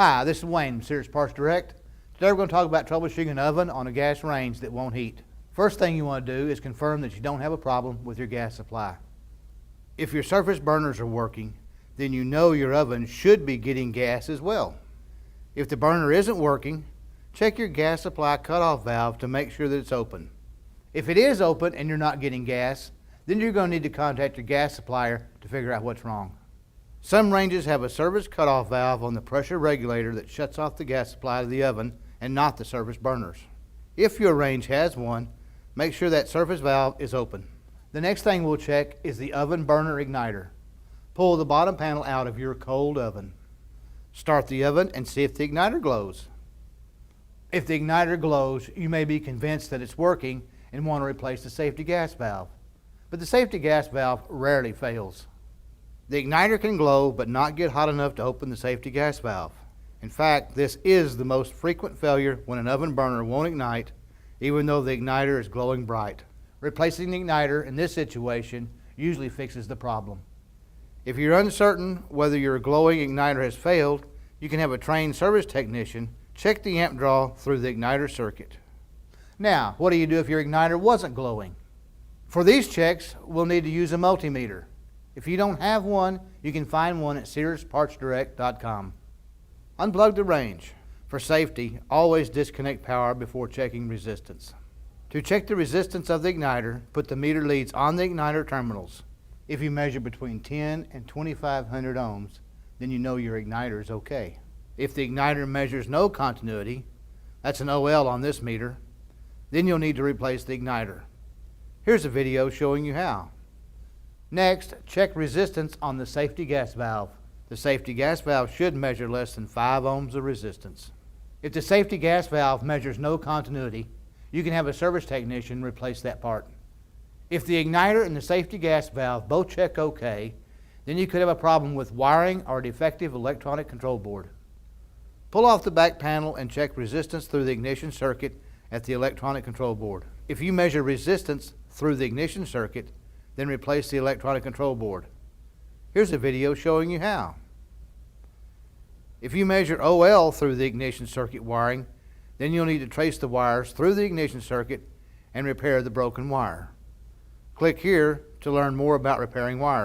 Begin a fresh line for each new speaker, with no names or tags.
Hi, this is Wayne from Sears PartsDirect. Today we're going to talk about troubleshooting an oven on a gas range that won't heat. First thing you want to do is confirm that you don't have a problem with your gas supply. If your surface burners are working, then you know your oven should be getting gas as well. If the burner isn't working, check your gas supply cutoff valve to make sure that it's open. If it is open and you're not getting gas, then you're going to need to contact your gas supplier to figure out what's wrong. Some ranges have a service cutoff valve on the pressure regulator that shuts off the gas supply to the oven and not the surface burners. If your range has one, make sure that surface valve is open. The next thing we'll check is the oven burner igniter. Pull the bottom panel out of your cold oven. Start the oven and see if the igniter glows. If the igniter glows, you may be convinced that it's working and want to replace the safety gas valve. But the safety gas valve rarely fails. The igniter can glow but not get hot enough to open the safety gas valve. In fact, this is the most frequent failure when an oven burner won't ignite, even though the igniter is glowing bright. Replacing the igniter in this situation usually fixes the problem. If you're uncertain whether your glowing igniter has failed, you can have a trained service technician check the amp draw through the igniter circuit. Now, what do you do if your igniter wasn't glowing? For these checks, we'll need to use a multimeter. If you don't have one, you can find one at SearsPartsDirect.com. Unplug the range. For safety, always disconnect power before checking resistance. To check the resistance of the igniter, put the meter leads on the igniter terminals. If you measure between 10 and 2500 ohms, then you know your igniter is okay. If the igniter measures no continuity, that's an OL on this meter, then you'll need to replace the igniter. Here's a video showing you how. Next, check resistance on the safety gas valve. The safety gas valve should measure less than 5 ohms of resistance. If the safety gas valve measures no continuity, you can have a service technician replace that part. If the igniter and the safety gas valve both check okay, then you could have a problem with wiring or a defective electronic control board. Pull off the back panel and check resistance through the ignition circuit at the electronic control board. If you measure resistance through the ignition circuit, then replace the electronic control board. Here's a video showing you how. If you measure OL through the ignition circuit wiring, then you'll need to trace the wires through the ignition circuit and repair the broken wire. Click here to learn more about repairing wires.